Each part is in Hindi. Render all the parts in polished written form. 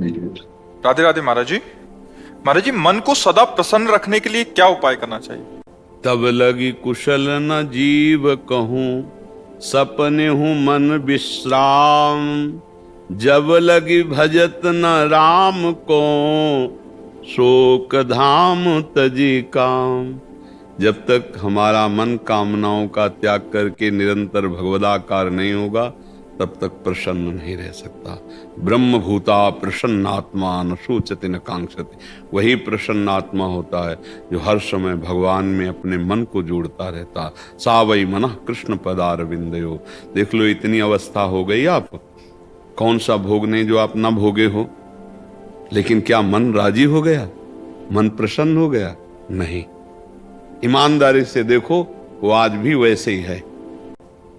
लीजिए। राधे राधे महाराज जी। महाराज जी, मन को सदा प्रसन्न रखने के लिए क्या उपाय करना चाहिए? तब लगी कुशल न जीव कहूँ, सपने हूँ मन विश्राम। जब लगी भजत न राम को, शोक धाम तजी काम। जब तक हमारा मन कामनाओं का त्याग करके निरंतर भगवदाकार नहीं होगा, तब तक प्रसन्न नहीं रह सकता। ब्रह्मभूता प्रसन्नात्मा न शोचते न कांक्षते। वही प्रसन्न आत्मा होता है जो हर समय भगवान में अपने मन को जोड़ता रहता। सा वै मनः कृष्ण पदारविंदयो। देख लो, इतनी अवस्था हो गई आप, कौन सा भोग नहीं जो आप ना भोगे हो। लेकिन क्या मन राजी हो गया? मन प्रसन्न हो गया? नहीं। ईमानदारी से देखो, वो आज भी वैसे ही है।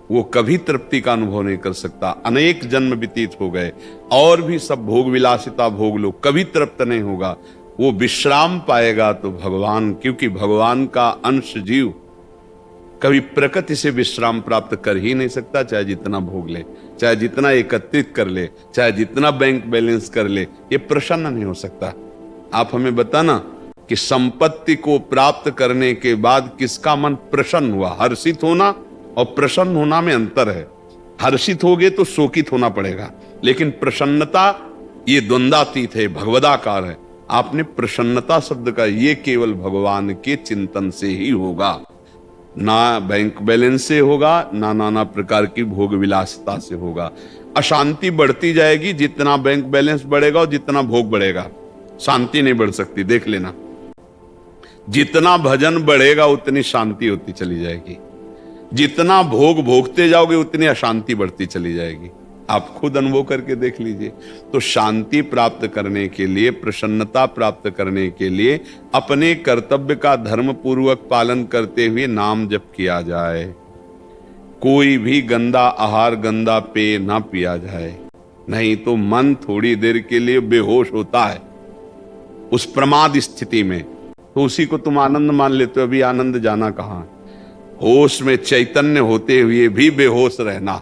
वो कभी तृप्ति का अनुभव नहीं कर सकता। अनेक जन्म व्यतीत हो गए और भी सब भोग विलासिता भोग लो, कभी तृप्त नहीं होगा। वो विश्राम पाएगा तो भगवान, क्योंकि भगवान का अंश जीव कभी प्रकृति से विश्राम प्राप्त कर ही नहीं सकता। चाहे जितना भोग ले, चाहे जितना एकत्रित कर ले, चाहे जितना बैंक बैलेंस कर ले, ये प्रसन्न नहीं हो सकता। आप हमें बताना कि संपत्ति को प्राप्त करने के बाद किसका मन प्रसन्न हुआ? हर्षित होना और प्रसन्न होना में अंतर है। हर्षित होगे तो शोकित होना पड़ेगा, लेकिन प्रसन्नता ये द्वंद्वातीत है, भगवदाकार है। आपने प्रसन्नता शब्द का, ये केवल भगवान के चिंतन से ही होगा, ना बैंक बैलेंस से होगा, ना नाना प्रकार की भोग विलासिता से होगा। अशांति बढ़ती जाएगी जितना बैंक बैलेंस बढ़ेगा और जितना भोग बढ़ेगा। शांति नहीं बढ़ सकती, देख लेना। जितना भजन बढ़ेगा उतनी शांति होती चली जाएगी। जितना भोग भोगते जाओगे उतनी अशांति बढ़ती चली जाएगी। आप खुद अनुभव करके देख लीजिए। तो शांति प्राप्त करने के लिए, प्रसन्नता प्राप्त करने के लिए अपने कर्तव्य का धर्म पूर्वक पालन करते हुए नाम जप किया जाए। कोई भी गंदा आहार, गंदा पेय ना पिया जाए, नहीं तो मन थोड़ी देर के लिए बेहोश होता है उस प्रमाद स्थिति में, तो उसी को तुम आनंद मान लेते हो। अभी आनंद जाना कहां? होश में चैतन्य होते हुए भी बेहोश रहना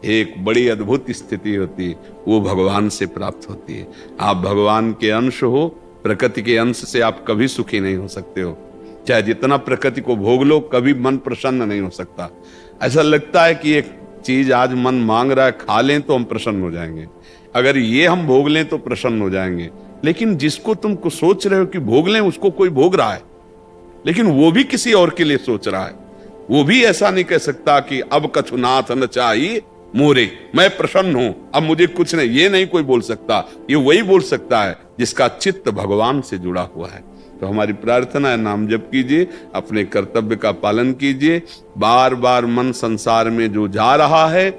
एक बड़ी अद्भुत स्थिति होती है। वो भगवान से प्राप्त होती है। आप भगवान के अंश हो, प्रकृति के अंश से आप कभी सुखी नहीं हो सकते हो। चाहे जितना प्रकृति को भोग लो, कभी मन प्रसन्न नहीं हो सकता। ऐसा लगता है कि एक चीज आज मन मांग रहा है, खा लें तो हम प्रसन्न हो जाएंगे, अगर ये हम भोग लें तो प्रसन्न हो जाएंगे। लेकिन जिसको तुम सोच रहे हो कि भोग लें, उसको कोई भोग रहा है, लेकिन वो भी किसी और के लिए सोच रहा है। वो भी ऐसा नहीं कह सकता कि अब कछुनाथ न चाहिए मोरे, मैं प्रसन्न हूं, अब मुझे कुछ नहीं, ये नहीं कोई बोल सकता। ये वही बोल सकता है जिसका चित्त भगवान से जुड़ा हुआ है। तो हमारी प्रार्थना है, नाम जप कीजिए, अपने कर्तव्य का पालन कीजिए। बार बार मन संसार में जो जा रहा है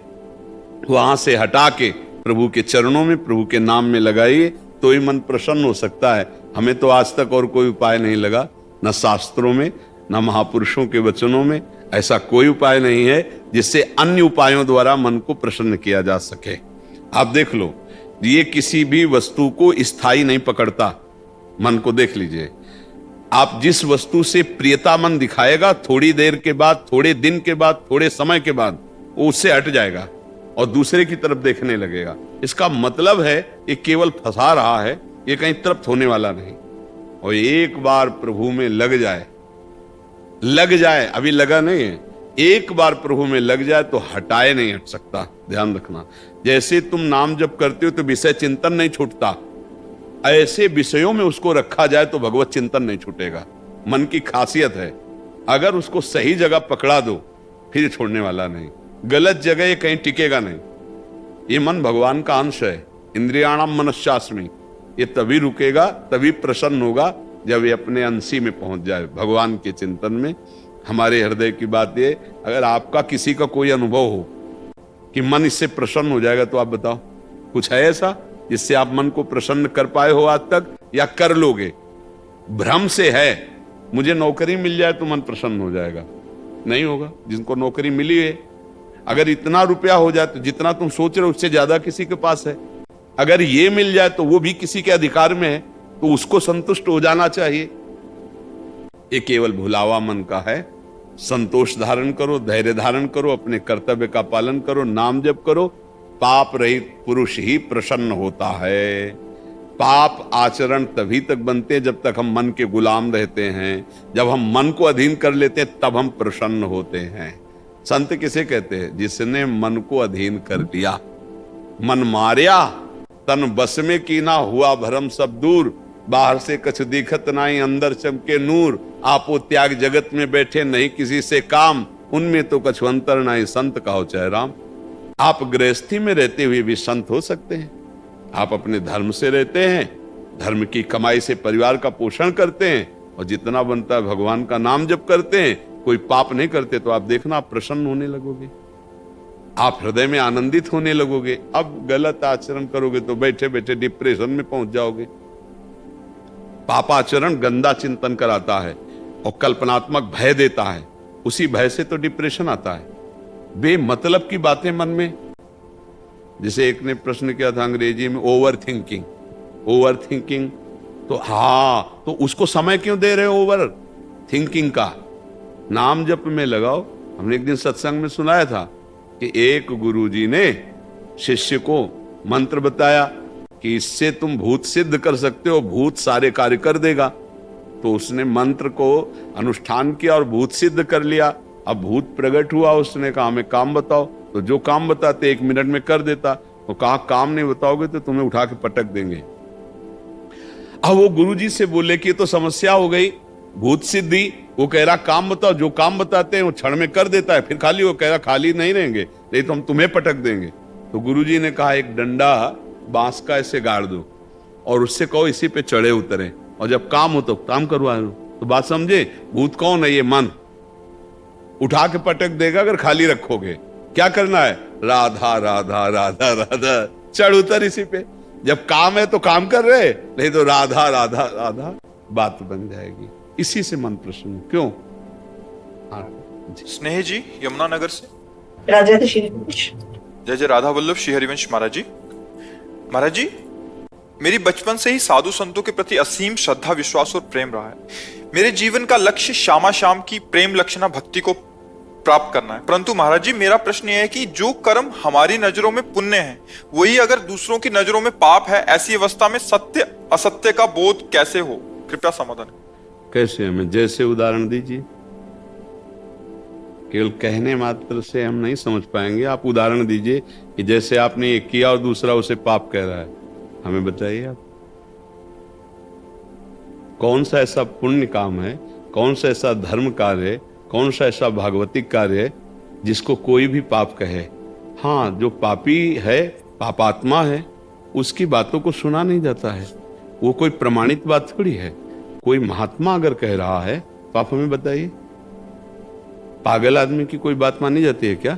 वहां से हटा के प्रभु के चरणों में, प्रभु के नाम में लगाइए, तो ही मन प्रसन्न हो सकता है। हमें तो आज तक और कोई उपाय नहीं लगा, न शास्त्रों में, न महापुरुषों के वचनों में। ऐसा कोई उपाय नहीं है जिससे अन्य उपायों द्वारा मन को प्रसन्न किया जा सके। आप देख लो, ये किसी भी वस्तु को स्थायी नहीं पकड़ता। मन को देख लीजिए, आप जिस वस्तु से प्रियता मन दिखाएगा, थोड़ी देर के बाद, थोड़े दिन के बाद, थोड़े समय के बाद वो उससे हट जाएगा और दूसरे की तरफ देखने लगेगा। इसका मतलब है ये केवल फंसा रहा है, ये कहीं तृप्त होने वाला नहीं। और एक बार प्रभु में लग जाए, अभी लगा नहीं है, एक बार प्रभु में लग जाए तो हटाए नहीं हट सकता। ध्यान रखना, जैसे तुम नाम जप करते हो तो विषय चिंतन नहीं छूटता, ऐसे विषयों में उसको रखा जाए तो भगवत चिंतन नहीं छूटेगा। मन की खासियत है, अगर उसको सही जगह पकड़ा दो फिर छोड़ने वाला नहीं, गलत जगह ये कहीं टिकेगा नहीं। ये मन भगवान का अंश है, इंद्रियाणाम मनश्चास्मि। ये तभी रुकेगा, तभी प्रसन्न होगा जब ये अपने अंशी में पहुंच जाए, भगवान के चिंतन में। हमारे हृदय की बात ये, अगर आपका किसी का कोई अनुभव हो कि मन इससे प्रसन्न हो जाएगा, तो आप बताओ, कुछ है ऐसा जिससे आप मन को प्रसन्न कर पाए हो आज तक, या कर लोगे? भ्रम से है, मुझे नौकरी मिल जाए तो मन प्रसन्न हो जाएगा, नहीं होगा। जिनको नौकरी मिली है, अगर इतना रुपया हो जाए तो जितना तुम सोच रहे हो उससे ज्यादा किसी के पास है। अगर ये मिल जाए तो वो भी किसी के अधिकार में है, तो उसको संतुष्ट हो जाना चाहिए। ये केवल भुलावा मन का है। संतोष धारण करो, धैर्य धारण करो, अपने कर्तव्य का पालन करो, नाम जप करो। पाप रहित पुरुष ही प्रसन्न होता है। पाप आचरण तभी तक बनते हैं जब तक हम मन के गुलाम रहते हैं। जब हम मन को अधीन कर लेते हैं तब हम प्रसन्न होते हैं। संत किसे कहते हैं? जिसने मन को अधीन कर लिया, मन मारिया तन बस में कीना, हुआ भरम सब दूर, बाहर से कछ दिखत नाई अंदर चमके नूर, आपो त्याग जगत में बैठे नहीं किसी से काम, उनमें तो कछु अंतर नाई संत कहो चाहे राम। आप गृहस्थी में रहते हुए भी संत हो सकते हैं। आप अपने धर्म से रहते हैं, धर्म की कमाई से परिवार का पोषण करते हैं और जितना बनता है भगवान का नाम जप करते हैं, कोई पाप नहीं करते, तो आप देखना आप प्रसन्न होने लगोगे, आप हृदय में आनंदित होने लगोगे। अब गलत आचरण करोगे तो बैठे बैठे डिप्रेशन में पहुंच जाओगे। पापाचरण गंदा चिंतन कराता है और कल्पनात्मक भय देता है, उसी भय से तो डिप्रेशन आता है। बेमतलब की बातें मन में, जैसे एक ने प्रश्न किया था अंग्रेजी में, ओवर थिंकिंग। ओवर थिंकिंग तो हाँ, तो उसको समय क्यों दे रहे हो ओवर थिंकिंग का? नाम जप में लगाओ। हमने एक दिन सत्संग में सुनाया था कि एक गुरुजी ने शिष्य को मंत्र बताया कि इससे तुम भूत सिद्ध कर सकते हो, भूत सारे कार्य कर देगा। तो उसने मंत्र को अनुष्ठान किया और भूत सिद्ध कर लिया। अब भूत प्रकट हुआ, उसने कहा हमें काम बताओ, तो जो काम बताते 1 मिनट में कर देता। तो कहा काम नहीं बताओगे तो तुम्हें उठा के पटक देंगे। अब वो गुरुजी से बोले कि तो समस्या हो गई, भूत सिद्धि। वो कह रहा काम बताओ, जो काम बताते हैं वो क्षण में कर देता है, फिर खाली वो कह रहा खाली नहीं रहेंगे, नहीं तो हम तुम्हें पटक देंगे। तो गुरुजी ने कहा एक डंडा बांस का ऐसे गाड़ दो और उससे कहो इसी पे चढ़े उतरे, और जब काम हो तो काम करवा लो। तो बात समझे? भूत कौन है? ये मन उठा के पटक देगा अगर खाली रखोगे। क्या करना है? राधा राधा राधा राधा, चढ़ उतर इसी पे। जब काम है तो काम कर रहे, नहीं तो राधा राधा राधा, बात बन जाएगी। इसी से मन प्रसन्न। क्यों? स्नेह जी यमुनानगर से। राजा श्री जय जय राधा वल्लभ श्री हरिवंश महाराज जी। महाराज जी, मेरी बचपन से ही साधु संतों के प्रति असीम श्रद्धा, विश्वास और प्रेम रहा है। मेरे जीवन का लक्ष्य श्यामा श्याम की प्रेम लक्षणा भक्ति को प्राप्त करना है। परंतु महाराज जी, मेरा प्रश्न यह है कि जो कर्म हमारी नजरों में पुण्य है, वही अगर दूसरों की नजरों में पाप है, ऐसी अवस्था में सत्य असत्य का बोध कैसे हो? कृपया समाधान। कैसे? हमें जैसे उदाहरण दीजिए। केवल कहने मात्र से हम नहीं समझ पाएंगे, आप उदाहरण दीजिए कि जैसे आपने एक किया और दूसरा उसे पाप कह रहा है। हमें बताइए आप कौन सा ऐसा पुण्य काम है, कौन सा ऐसा धर्म कार्य है, कौन सा ऐसा भागवतिक कार्य है जिसको कोई भी पाप कहे? हाँ, जो पापी है, पापात्मा है, उसकी बातों को सुना नहीं जाता है। वो कोई प्रमाणित बात थोड़ी है। कोई महात्मा अगर कह रहा है तो आप हमें बताइए, पागल आदमी की कोई बात मानी जाती है क्या?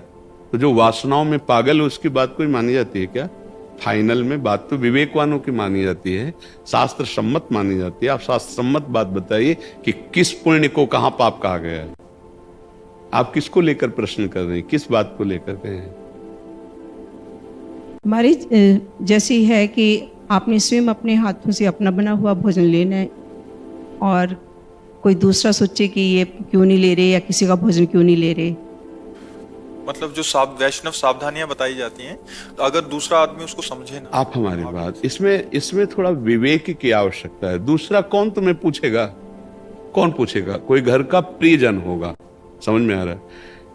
तो जो वासनाओं में पागल है उसकी बात कोई मानी जाती है क्या? फाइनल में बात तो विवेकवानों की मानी जाती है, शास्त्र सम्मत मानी जाती है। आप शास्त्र सम्मत बात बताइए कि किस पुण्य को कहां पाप कहा गया है? आप किसको लेकर प्रश्न कर रहे हैं? किस बात को लेकर कहे हैं? हमारी जैसी है कि आपने स्वयं अपने हाथों से अपना बना हुआ भोजन लेना है और कोई दूसरा सोचे कि ये क्यों नहीं ले रहे या किसी का भोजन क्यों नहीं ले रहे। मतलब जो वैष्णव सावधानियां बताई जाती हैं, तो अगर दूसरा आदमी उसको समझे ना। आप हमारी बात, इसमें थोड़ा विवेक की आवश्यकता है। दूसरा कौन तुम्हें पूछेगा? कौन पूछेगा? कोई घर का प्रियजन होगा, समझ में आ रहा है?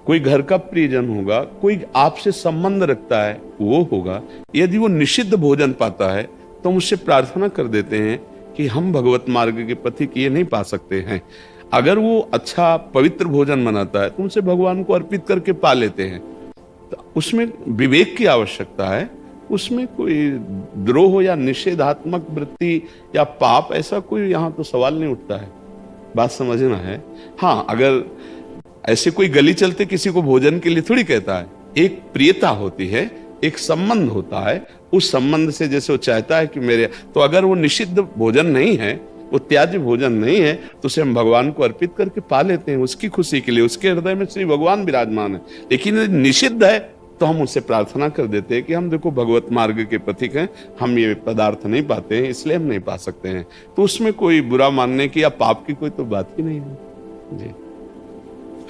कोई घर का प्रियजन होगा, कोई आपसे संबंध रखता है, वो होगा। यदि वो निषिद्ध भोजन पाता है तो हम उससे प्रार्थना कर देते हैं कि हम भगवत मार्ग के पथिक ये नहीं पा सकते हैं। अगर वो अच्छा पवित्र भोजन बनाता है तो उनसे भगवान को अर्पित करके पा लेते हैं। तो उसमें विवेक की आवश्यकता है। उसमें कोई द्रोह या निषेधात्मक वृत्ति या पाप ऐसा कोई यहाँ तो सवाल नहीं उठता है। बात समझना है। हाँ, अगर ऐसे कोई गली चलते किसी को भोजन के लिए थोड़ी कहता है। एक प्रियता होती है, एक संबंध होता है। उस संबंध से जैसे वो चाहता है कि मेरे, तो अगर वो निषिद्ध भोजन नहीं है, वो त्याज्य भोजन नहीं है, तो उसे हम भगवान को अर्पित करके पा लेते हैं उसकी खुशी के लिए। उसके हृदय में श्री भगवान विराजमान है। लेकिन यदि निषिद्ध है तो हम उससे प्रार्थना कर देते हैं कि हम देखो भगवत मार्ग के पथिक हैं, हम ये पदार्थ नहीं पाते हैं, इसलिए हम नहीं पा सकते हैं। तो उसमें कोई बुरा मानने की या पाप की कोई तो बात ही नहीं है जी।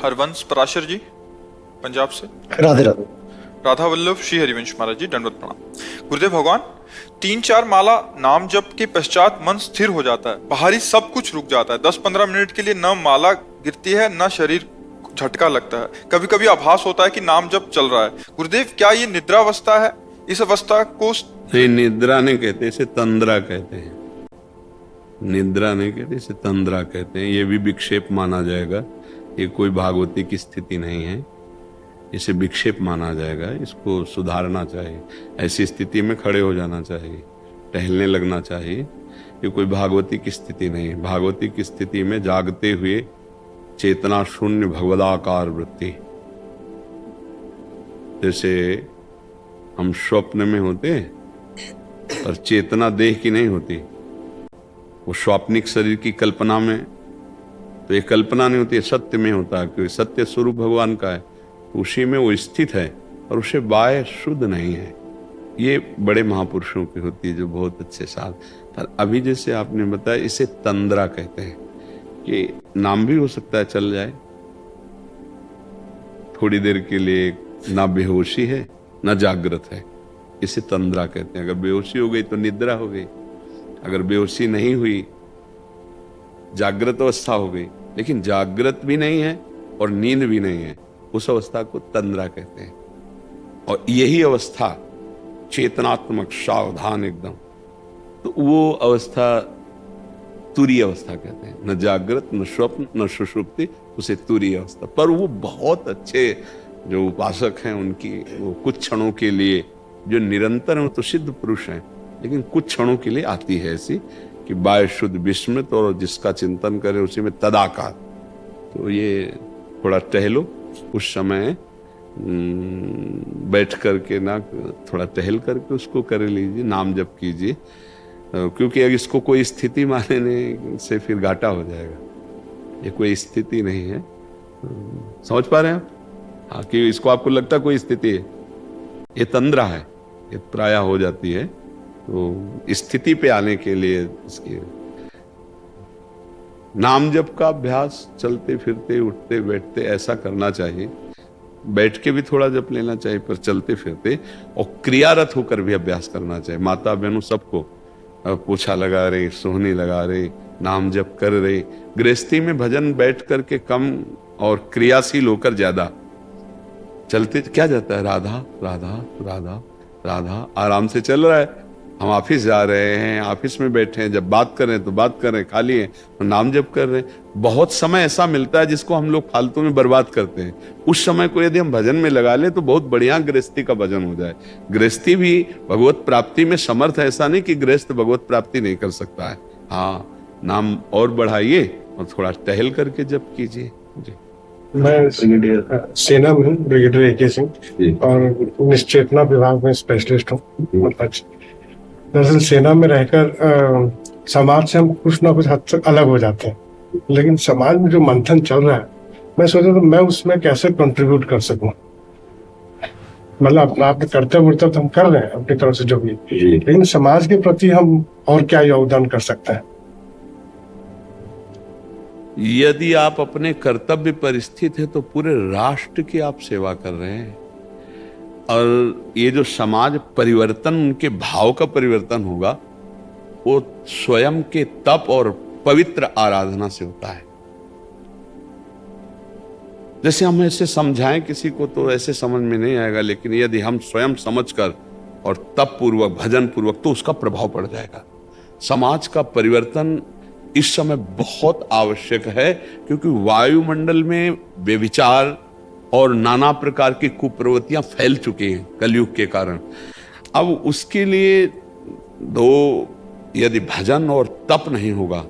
हरवंश पराशर जी पंजाब से। राधे राधे। राधा वल्लभ श्री हरिवंश महाराज जी, दंडवत प्रणाम। गुरुदेव भगवान, 3-4 माला नाम जप के पश्चात मन स्थिर हो जाता है, बाहरी सब कुछ रुक जाता है। 10-15 मिनट के लिए न माला गिरती है न शरीर झटका लगता है। कभी कभी आभास होता है कि नाम जप चल रहा है। गुरुदेव, क्या ये निद्रा अवस्था है? इस अवस्था को नहीं, निद्रा नहीं कहते, इसे तंद्रा कहते हैं। निद्रा नहीं कहते, इसे तंद्रा कहते हैं। ये भी विक्षेप माना जाएगा, ये कोई भागवती की स्थिति नहीं है, इसे विक्षेप माना जाएगा। इसको सुधारना चाहिए, ऐसी स्थिति में खड़े हो जाना चाहिए, टहलने लगना चाहिए। ये कोई भागवती की स्थिति नहीं है। भागवती की स्थिति में जागते हुए चेतना शून्य भगवदाकार वृत्ति, जैसे हम स्वप्न में होते हैं और चेतना देह की नहीं होती। वो स्वाप्निक शरीर की कल्पना में तो ये कल्पना नहीं होती, सत्य में होता है, क्योंकि सत्य स्वरूप भगवान का है, तो उसी में वो स्थित है और उसे बाह्य शुद्ध नहीं है। ये बड़े महापुरुषों की होती है जो बहुत अच्छे साथ। पर अभी जैसे आपने बताया, इसे तंद्रा कहते हैं। कि नाम भी हो सकता है चल जाए थोड़ी देर के लिए, ना बेहोशी है ना जागृत है, इसे तंद्रा कहते हैं। अगर बेहोशी हो गई तो निद्रा हो गई, अगर बेहोशी नहीं हुई जागृत अवस्था हो गई, लेकिन जागृत भी नहीं है और नींद भी नहीं है, उस अवस्था को तंद्रा कहते हैं। और यही अवस्था चेतनात्मक सावधान एकदम, तो वो अवस्था तुरीय अवस्था कहते हैं। न जागृत न स्वप्न न सुषुप्ति, उसे तुरीय अवस्था। पर वो बहुत अच्छे जो उपासक हैं उनकी वो कुछ क्षणों के लिए, जो निरंतर हैं तो सिद्ध पुरुष हैं, लेकिन कुछ क्षणों के लिए आती है ऐसी कि बाह्य शुद्ध विस्मृत और जिसका चिंतन करे उसी में तदाकार। तो ये थोड़ा टहलो, उस समय बैठ करके ना थोड़ा टहल करके उसको कर लीजिए, नाम जप कीजिए, क्योंकि अगर इसको कोई स्थिति मानने से फिर घाटा हो जाएगा। ये कोई स्थिति नहीं है, समझ पा रहे हैं आप? हाँ, कि इसको आपको लगता कोई स्थिति है, ये तंद्रा है, ये प्रायः हो जाती है। तो स्थिति पे आने के लिए इसकी नाम जप का अभ्यास चलते फिरते उठते बैठते ऐसा करना चाहिए। बैठ के भी थोड़ा जप लेना चाहिए, पर चलते फिरते और क्रियारत होकर भी अभ्यास करना चाहिए। माता बहनों सबको पोछा लगा रहे, सोहनी लगा रहे, नाम जप कर रहे। गृहस्थी में भजन बैठ करके कम और क्रियाशील होकर ज्यादा। चलते क्या जाता है, राधा राधा राधा राधा, आराम से चल रहा है। हम ऑफिस जा रहे हैं, ऑफिस में बैठे हैं, जब बात कर रहे हैं तो बात कर रहे हैं, खाली हैं तो नाम जप कर रहे हैं। बहुत समय ऐसा मिलता है जिसको हम लोग फालतू में बर्बाद करते हैं। उस समय को यदि हम भजन में लगा लें तो बहुत बढ़िया गृहस्थी का भजन हो जाए। गृहस्थी भी भगवत प्राप्ति में समर्थ है, ऐसा नहीं कि गृहस्थ भगवत प्राप्ति नहीं कर सकता है। हाँ, नाम और बढ़ाइए और थोड़ा टहल करके जप कीजिए। जी, मैं सेना में हूँ, ब्रिगेडियर AK सिंह, और निश्चेतना विभाग में स्पेशलिस्ट हूँ। दरअसल सेना में रहकर समाज से हम कुछ ना कुछ हद तक अलग हो जाते हैं, लेकिन समाज में जो मंथन चल रहा है, मैं सोचा तो मैं उसमें कैसे कंट्रीब्यूट कर सकूं। मतलब अपना आपके कर्तव्य तो हम कर रहे हैं अपनी तरफ से जो भी, लेकिन समाज के प्रति हम और क्या योगदान कर सकते हैं। यदि आप अपने कर्तव्य पर स्थित है तो पूरे राष्ट्र की आप सेवा कर रहे हैं। और ये जो समाज परिवर्तन, उनके भाव का परिवर्तन होगा, वो स्वयं के तप और पवित्र आराधना से होता है। जैसे हम ऐसे समझाएं किसी को तो ऐसे समझ में नहीं आएगा, लेकिन यदि हम स्वयं समझकर और तप पूर्वक भजन पूर्वक, तो उसका प्रभाव पड़ जाएगा। समाज का परिवर्तन इस समय बहुत आवश्यक है, क्योंकि वायुमंडल में व्यभिचार और नाना प्रकार की कुप्रवृत्तियां फैल चुकी हैं कलयुग के कारण। अब उसके लिए यदि भजन और तप नहीं होगा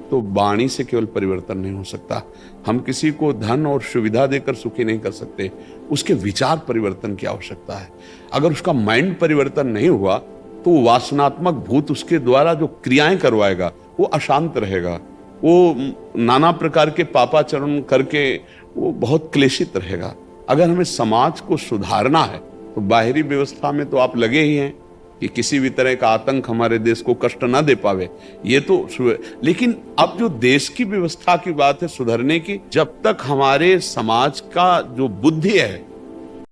तो वाणी से केवल परिवर्तन नहीं हो सकता। हम किसी को धन और सुविधा देकर सुखी नहीं कर सकते, उसके विचार परिवर्तन की आवश्यकता है। अगर उसका माइंड परिवर्तन नहीं हुआ तो वासनात्मक भूत उसके द्वारा जो क्रियाएं करवाएगा वो अशांत रहेगा, वो नाना प्रकार के पापाचरण करके वो बहुत क्लेशित रहेगा। अगर हमें समाज को सुधारना है तो बाहरी व्यवस्था में तो आप लगे ही हैं कि किसी भी तरह का आतंक हमारे देश को कष्ट ना दे पावे, ये तो। लेकिन अब जो देश की व्यवस्था की बात है सुधरने की, जब तक हमारे समाज का जो बुद्धि है